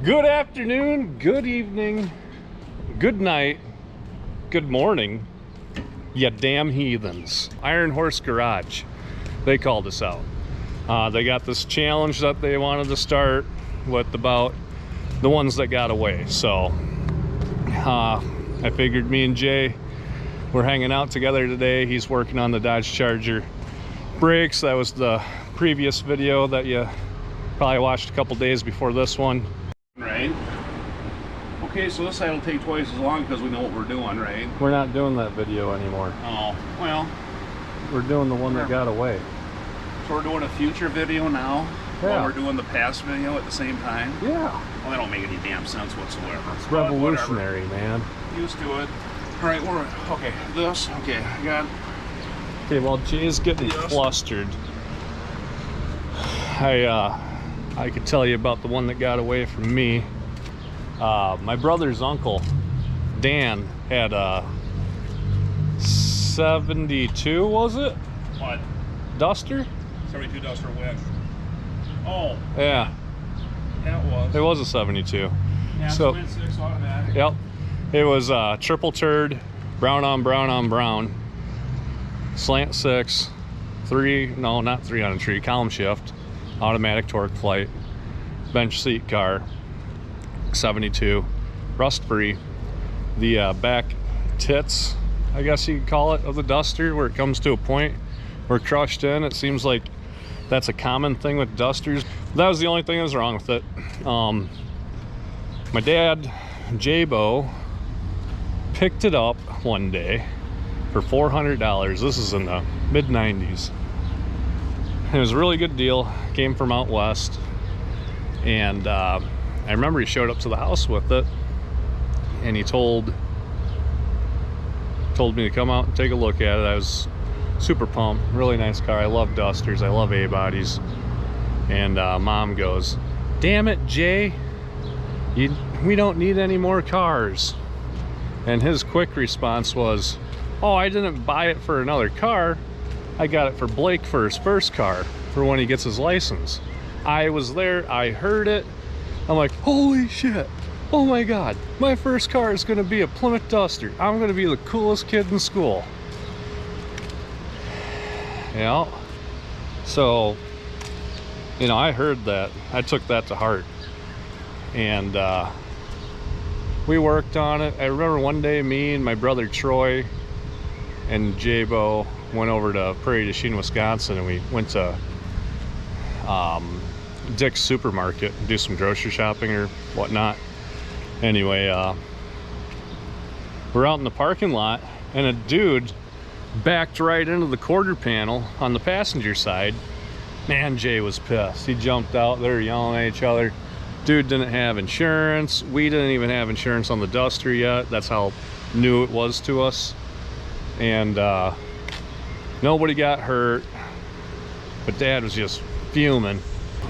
Good afternoon, good evening, good night, good morning, you damn heathens. Iron Horse Garage, they called us out. They got this challenge that they wanted to start with about the ones that got away. So I figured me and Jay were hanging out together today. He's working on the Dodge Charger brakes. That was the previous video that you probably watched a couple days before this one. Right. Okay, so this side will take twice as long because we know what we're doing, right? We're not doing that video anymore. Oh, well. We're doing the one that got away. So we're doing a future video now? Yeah. While we're doing the past video at the same time? Yeah. Well, that don't make any damn sense whatsoever. It's revolutionary, man. Used to it. Alright, we're, okay, this, okay, I got... Okay, while Jay's getting flustered, I could tell you about the one that got away from me. My brother's uncle, Dan, had a 72, was it? What? Duster? 72 Duster Wedge. Oh. Yeah. Yeah, it was. It was a 72. Yeah, so, Twin 6 automatic. Yep. It was triple turd, brown on brown on brown, slant 6, not 3 on a tree, column shift, automatic torque flight, bench seat car, 72, rust free. The back tits, I guess you could call it, of the Duster, where it comes to a point where crushed in. It seems like that's a common thing with Dusters. That was the only thing that was wrong with it. My dad, J-Bo, picked it up one day for $400. This is in the mid-90s. It was a really good deal. Came from out west, and I remember he showed up to the house with it, and he told me to come out and take a look at it. I was super pumped. Really nice car. I love Dusters. I love A-bodies. And Mom goes, "Damn it, Jay, we don't need any more cars." And his quick response was, "Oh, I didn't buy it for another car. I got it for Blake for his first car, for when he gets his license." I was there, I heard it. I'm like, holy shit. Oh my God, my first car is gonna be a Plymouth Duster. I'm gonna be the coolest kid in school. Yeah. So, you know, I heard that. I took that to heart. And we worked on it. I remember one day me and my brother Troy and J-Bo went over to Prairie du Chien, Wisconsin, and we went to Dick's Supermarket and do some grocery shopping or whatnot. Anyway, we're out in the parking lot, and a dude backed right into the quarter panel on the passenger side. Man, Jay was pissed. He jumped out. They were yelling at each other. Dude didn't have insurance. We didn't even have insurance on the Duster yet. That's how new it was to us. And nobody got hurt, but Dad was just fuming.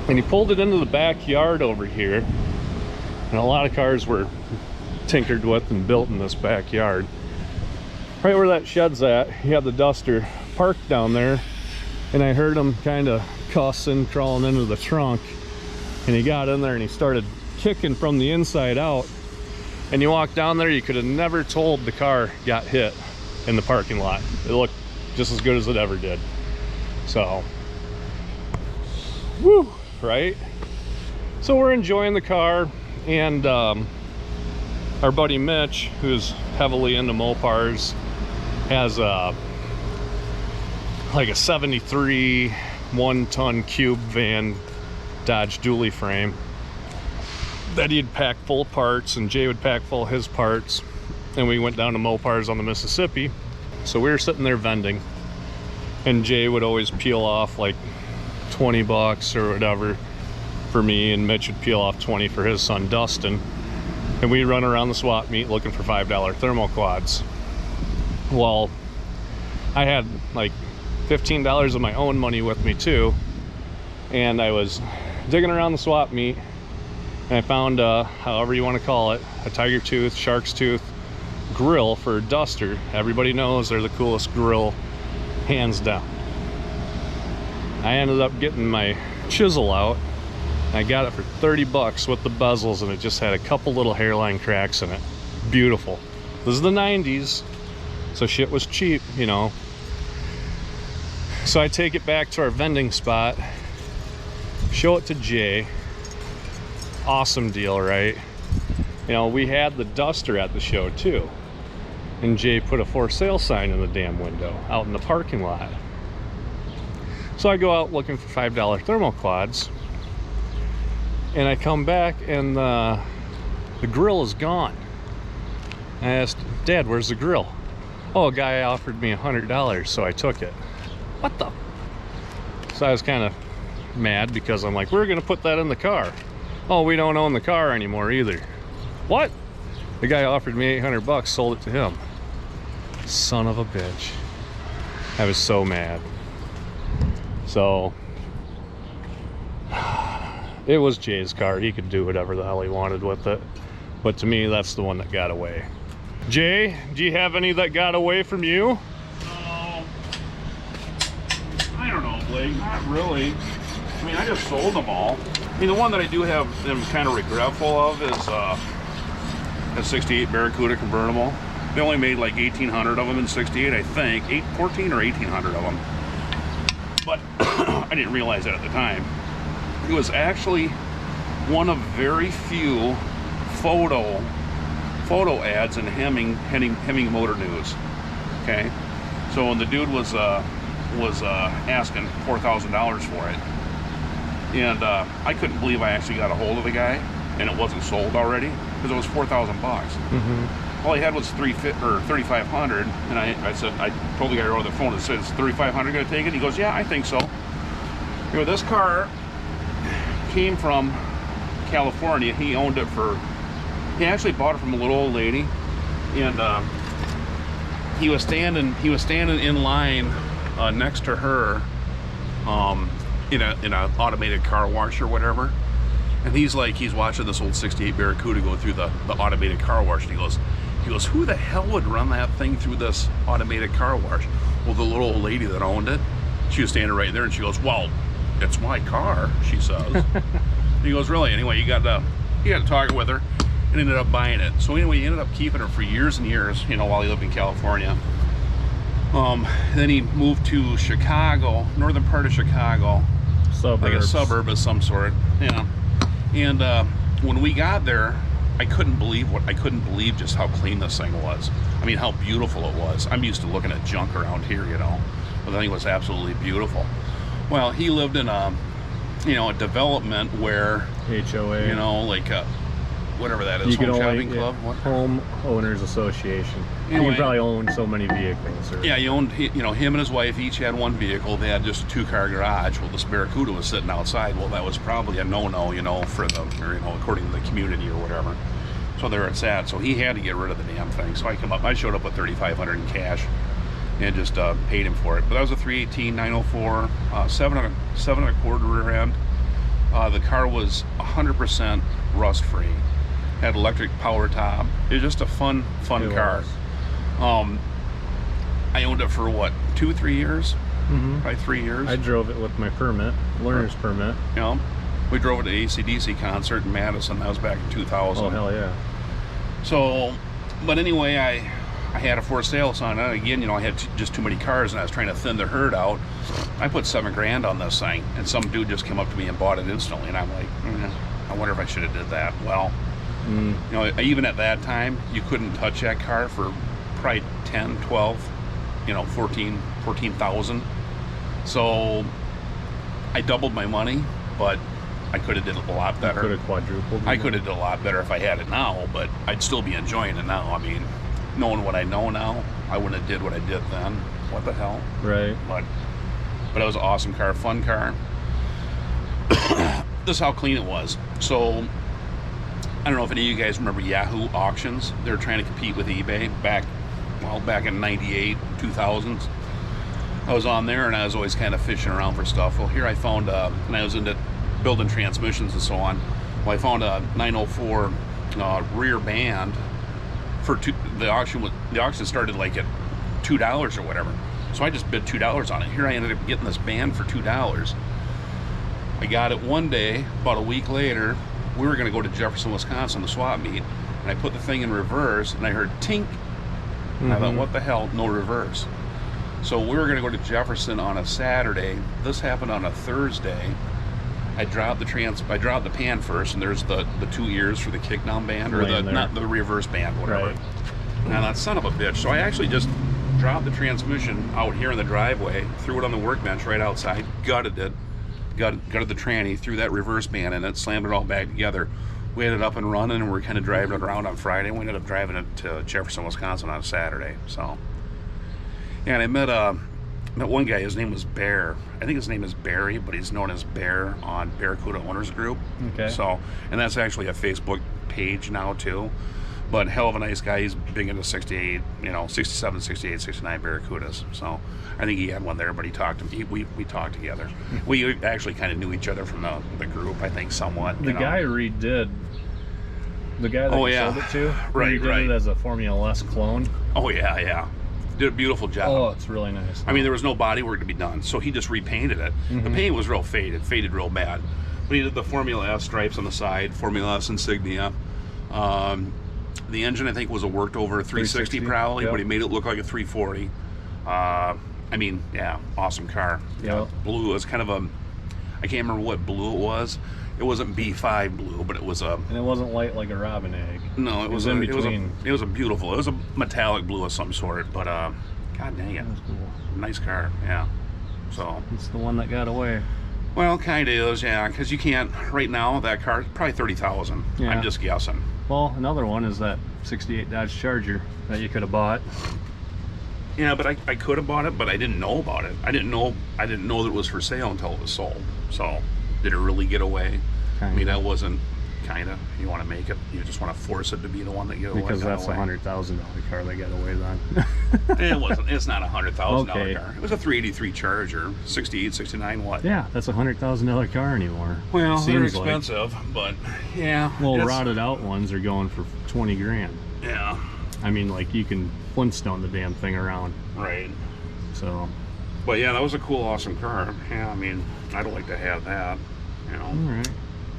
And he pulled it into the backyard over here, and a lot of cars were tinkered with and built in this backyard. Right where that shed's at, he had the Duster parked down there, and I heard him kind of cussing, crawling into the trunk, and he got in there and he started kicking from the inside out. And you walk down there, you could have never told the car got hit in the parking lot. It looked just as good as it ever did. So, woo, right? So we're enjoying the car, and our buddy Mitch, who's heavily into Mopars, has like a 73 one-ton cube van Dodge dually frame that he'd pack full of parts, and Jay would pack full of his parts, and we went down to Mopars on the Mississippi. So we were sitting there vending, and Jay would always peel off like 20 bucks or whatever for me, and Mitch would peel off 20 for his son Dustin, and we'd run around the swap meet looking for $5 thermal quads. Well, I had like $15 of my own money with me too, and I was digging around the swap meet, and I found however you want to call it, a tiger tooth, shark's tooth grill for a Duster. Everybody knows they're the coolest grill, hands down. I ended up getting my chisel out I got it for 30 bucks with the bezels, and it just had a couple little hairline cracks in it. Beautiful. This is the 90s, so shit was cheap, you know. So I take it back to our vending spot, show it to Jay. Awesome deal, right? You know, we had the Duster at the show too, and Jay put a for sale sign in the damn window out in the parking lot. So I go out looking for $5 thermoquads, and I come back and the grill is gone. I asked, Dad, where's the grill? Oh, a guy offered me $100, so I took it. What the? So I was kind of mad because I'm like, we're gonna put that in the car. Oh, we don't own the car anymore either. What? The guy offered me 800 bucks, sold it to him. Son of a bitch. I was so mad. So it was Jay's car. He could do whatever the hell he wanted with it. But to me, that's the one that got away. Jay, do you have any that got away from you? I don't know, Blake. Not really. I mean, I just sold them all. I mean, the one that I do have am kind of regretful of is a 68 Barracuda convertible. They only made like 1,800 of them in 68, I think. 14 or 1,800 of them. But I didn't realize that at the time. It was actually one of very few photo ads in Hemming Motor News. Okay, so when the dude was asking $4,000 for it, and I couldn't believe I actually got a hold of the guy, and it wasn't sold already because it was $4,000 bucks. All he had was $3,500, and I said, I told the guy over the phone, it says $3,500 gonna take it. He goes, yeah, I think so. You know, this car came from California. He owned it he actually bought it from a little old lady, and he was standing in line next to her in an automated car wash or whatever, and he's watching this old 68 Barracuda go through the automated car wash, and he goes, who the hell would run that thing through this automated car wash? Well, the little old lady that owned it, she was standing right there, and she goes, well, it's my car, she says. He goes, really? Anyway, you got to talk with her, and ended up buying it. So anyway, he ended up keeping it for years and years, you know, while he lived in California. Then he moved to Chicago, northern part of Chicago, like a suburb of some sort, yeah. And when we got there, I couldn't believe just how clean this thing was. I mean, how beautiful it was. I'm used to looking at junk around here, you know, but the thing was absolutely beautiful. Well, he lived in a development where HOA, you know, like whatever that is, home shopping club, home owners association. Anyway, you can probably own so many vehicles. Yeah, he owned, him and his wife each had one vehicle. They had just a 2-car garage. Well, this Barracuda was sitting outside. Well, that was probably a no-no, you know, according to the community or whatever. So there it's at. So he had to get rid of the damn thing. So I showed up with $3,500 in cash and just paid him for it. But that was a 318 904, 7.25 rear end. The car was 100% rust-free. Had electric power top. It was just a fun car. I owned it for what, 2-3 years? Probably 3 years. I drove it with my permit, learner's permit. Yeah, we drove it to AC/DC concert in Madison. That was back in 2000. Oh hell yeah! So, but anyway, I had a for sale sign. And again, you know, I had just too many cars, and I was trying to thin the herd out. I put $7,000 on this thing, and some dude just came up to me and bought it instantly. And I'm like, I wonder if I should have did that. Well. You know, even at that time, you couldn't touch that car for probably 10, 12, you know, 14,000. So I doubled my money, but I could have did it a lot better. Could have quadrupled. I could have did a lot better if I had it now, but I'd still be enjoying it now. I mean, knowing what I know now, I wouldn't have did what I did then. What the hell? Right. But it was an awesome car, fun car. This is how clean it was. So I don't know if any of you guys remember Yahoo Auctions. They were trying to compete with eBay back in 98, 2000s. I was on there, and I was always kind of fishing around for stuff. Well, here I found, and I was into building transmissions and so on. Well, I found a 904 rear band for the auction started like at $2 or whatever. So I just bid $2 on it. Here I ended up getting this band for $2. I got it one day, about a week later, we were gonna go to Jefferson, Wisconsin, the swap meet, and I put the thing in reverse, and I heard tink. I thought, what the hell, no reverse. So we were gonna go to Jefferson on a Saturday. This happened on a Thursday. I dropped the pan first, and there's the 2 ears for the kickdown band, or not the reverse band, whatever. Right. Now that son of a bitch. So I actually just dropped the transmission out here in the driveway, threw it on the workbench right outside, gutted it, gutted the tranny, threw that reverse band in it, slammed it all back together. We ended up and running, and we're kind of driving it around on Friday. We ended up driving it to Jefferson, Wisconsin on Saturday. So, yeah, and I met one guy. His name was Bear. I think his name is Barry, but he's known as Bear on Barracuda Owners Group. Okay. So, and that's actually a Facebook page now too. But hell of a nice guy. He's big into 68, 67, 68, 69 Barracudas. So I think he had one there, but he talked to me. We talked together. We actually kind of knew each other from the group, I think, somewhat. The guy redid. The guy that sold it to, redid it as a Formula S clone. Oh yeah. Did a beautiful job. Oh, it's really nice. I mean, there was no body work to be done, so he just repainted it. The paint was real faded real bad. But he did the Formula S stripes on the side, Formula S insignia. The engine, I think, was a worked over 360 probably, but he made it look like a 340. I mean, yeah, awesome car. Yeah, blue. It was kind of I can't remember what blue it was. It wasn't B5 blue, but it was a. And it wasn't light like a robin egg. No, it was in between. It was a beautiful. It was a metallic blue of some sort, but god dang it, cool. Nice car. Yeah. So it's the one that got away. Well, kind of is, yeah, because you can't right now. That car probably 30,000. Yeah. I'm just guessing. Well, another one is that 68 Dodge Charger that you could have bought. Yeah, but I could have bought it, but I didn't know about it. I didn't know that it was for sale until it was sold. So, did it really get away? Kinda. I mean, that wasn't kinda. You want to make it. You just want to force it to be the one that got away. Because that's a $100,000 car that got away then. It wasn't. It's not a $100,000 car. It was a 383 Charger, 68, 69 what? Yeah, that's a $100,000 car anymore. Well, they're expensive, but yeah. Well, rotted out ones are going for 20 grand. Yeah. I mean, like, you can Flintstone the damn thing around. Right. So. But yeah, that was a cool, awesome car. Yeah, I mean, I'd like to have that. All right.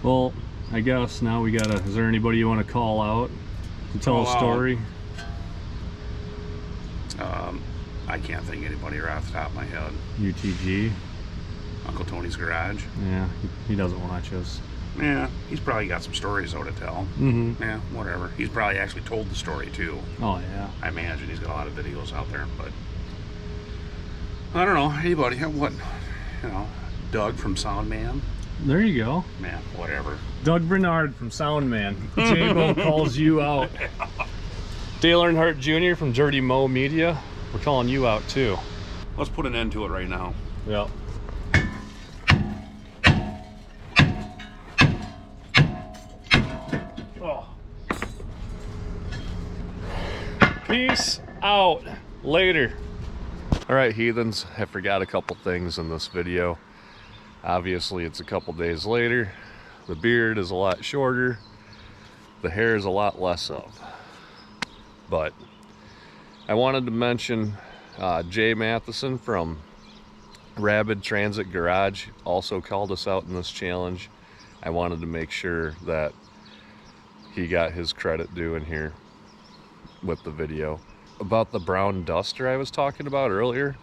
Well, I guess now we gotta. Is there anybody you want to call out to tell a story? I can't think of anybody right off the top of my head. UTG. Uncle Tony's Garage. Yeah, he doesn't watch us. Yeah, he's probably got some stories though to tell. Yeah, whatever. He's probably actually told the story too. Oh yeah. I imagine he's got a lot of videos out there, but I don't know. Anybody? What? Doug from Soundman. There you go. Man, whatever. Doug Bernard from Soundman. J-Bo calls you out. Dale Earnhardt Jr. from Dirty Mo Media. We're calling you out too. Let's put an end to it right now. Yep. Oh. Peace out. Later. All right, heathens. I forgot a couple things in this video. Obviously, it's a couple days later. The beard is a lot shorter. The hair is a lot less of. But I wanted to mention Jay Matheson from Rabid Transit Garage also called us out in this challenge. I wanted to make sure that he got his credit due in here with the video. About the brown duster I was talking about earlier,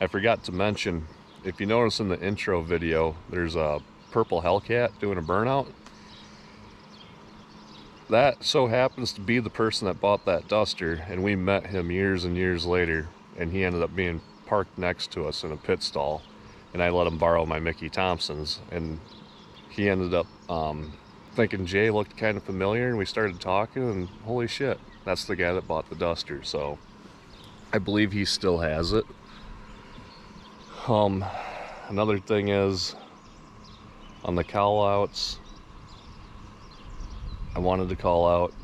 I forgot to mention, if you notice in the intro video, there's a purple Hellcat doing a burnout. That so happens to be the person that bought that duster, and we met him years and years later, and he ended up being parked next to us in a pit stall, and I let him borrow my Mickey Thompsons, and he ended up thinking Jay looked kind of familiar, and we started talking, and holy shit, that's the guy that bought the duster. So I believe he still has it. Another thing is, on the call outs, I wanted to call out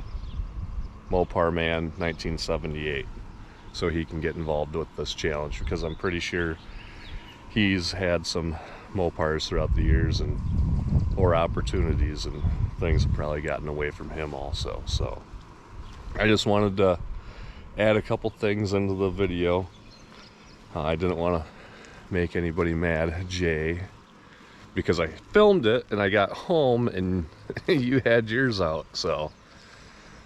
Mopar Man 1978 so he can get involved with this challenge, because I'm pretty sure he's had some Mopars throughout the years, and or opportunities, and things have probably gotten away from him also. So I just wanted to add a couple things into the video. I didn't want to make anybody mad, Jay, because I filmed it and I got home and you had yours out. So,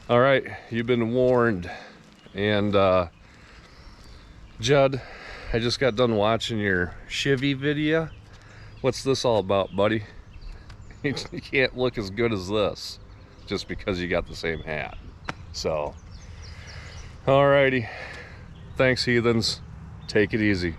all right, you've been warned. And Judd, I just got done watching your Chevy video. What's this all about, buddy? You can't look as good as this just because you got the same hat. So, alrighty. Thanks, heathens. Take it easy.